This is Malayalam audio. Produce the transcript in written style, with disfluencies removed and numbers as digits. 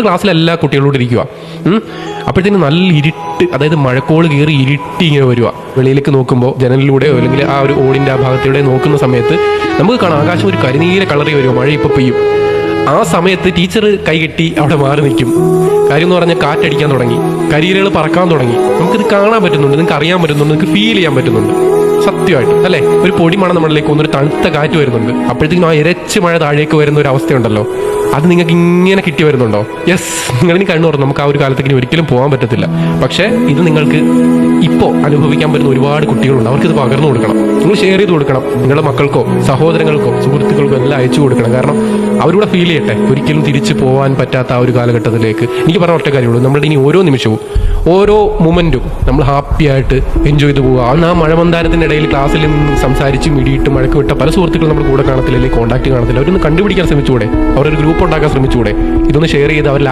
ക്ലാസ്സിൽ എല്ലാ കുട്ടികളോട് ഇരിക്കുക. അപ്പോഴത്തേനും നല്ല ഇരുട്ട്, അതായത് മഴക്കോള് കയറി ഇരുട്ടി ഇങ്ങനെ വരിക. വെളിയിലേക്ക് നോക്കുമ്പോൾ ജനലിലൂടെയോ അല്ലെങ്കിൽ ആ ഒരു ഓടിൻ്റെ ആ ഭാഗത്തൂടെ നോക്കുന്ന സമയത്ത് നമുക്ക് കാണാം ആകാശം ഒരു കരിനീല കളറി വരുമോ, മഴ ഇപ്പോൾ പെയ്യും. ആ സമയത്ത് ടീച്ചർ കൈകെട്ടി അവിടെ മാറി നിൽക്കും. കാര്യം എന്ന് പറഞ്ഞാൽ കാറ്റടിക്കാൻ തുടങ്ങി, കരിയിലകൾ പറക്കാൻ തുടങ്ങി. നമുക്കിത് കാണാൻ പറ്റുന്നുണ്ട്, നിങ്ങൾക്ക് അറിയാൻ പറ്റുന്നുണ്ട്, നിങ്ങൾക്ക് ഫീൽ ചെയ്യാൻ പറ്റുന്നുണ്ട്. സത്യമായിട്ട് അല്ലേ? ഒരു പൊടിമണം നമ്മളിലേക്ക് ഒന്നൊരു തണുത്ത കാറ്റ് വരുന്നുണ്ട്. അപ്പോഴത്തേക്കും ആ ഇരച്ച് മഴ താഴേക്ക് വരുന്ന ഒരു അവസ്ഥയുണ്ടല്ലോ, അത് നിങ്ങൾക്ക് ഇങ്ങനെ കിട്ടി വരുന്നുണ്ടോ? യെസ്, നിങ്ങളിനി കണ്ണു തുറന്നു. നമുക്ക് ആ ഒരു കാലത്തേക്ക് ഒരിക്കലും പോകാൻ പറ്റത്തില്ല. പക്ഷേ ഇത് നിങ്ങൾക്ക് ഇപ്പോൾ അനുഭവിക്കാൻ പറ്റുന്ന ഒരുപാട് കുട്ടികളുണ്ട്. അവർക്കിത് പകർന്നു കൊടുക്കണം, നിങ്ങൾ ഷെയർ ചെയ്ത് കൊടുക്കണം. നിങ്ങളുടെ മക്കൾക്കോ സഹോദരങ്ങൾക്കോ സുഹൃത്തുക്കൾക്കോ എല്ലാം അയച്ചു കൊടുക്കണം. കാരണം അവരുടെ ഫീൽ ചെയ്യട്ടെ ഒരിക്കലും തിരിച്ചു പോകാൻ പറ്റാത്ത ആ ഒരു കാലഘട്ടത്തിലേക്ക്. എനിക്ക് പറഞ്ഞ ഒറ്റ കാര്യമുള്ളൂ, നമ്മളുടെ ഇനി ഓരോ നിമിഷവും ഓരോ മൊമെന്റും നമ്മൾ ഹാപ്പി ആയിട്ട് എൻജോയ് ചെയ്ത് പോവുക. അന്ന് ആ മഴമന്താനത്തിൻ്റെ ഇടയിൽ ക്ലാസ്സിൽ നിന്ന് സംസാരിച്ച് മിടിയിട്ട് മഴക്ക് വിട്ട പല സുഹൃത്തുക്കളും നമ്മുടെ കൂടെ കാണത്തില്ല, അല്ലെങ്കിൽ കോൺടാക്ട് കാണത്തില്ല. അവരൊന്ന് കണ്ടുപിടിക്കാൻ ശ്രമിച്ചുകൂടെ? അവരൊരു ഗ്രൂപ്പ് ഉണ്ടാക്കാൻ ശ്രമിച്ചുകൂടെ? ഇതൊന്ന് ഷെയർ ചെയ്ത് അവരിൽ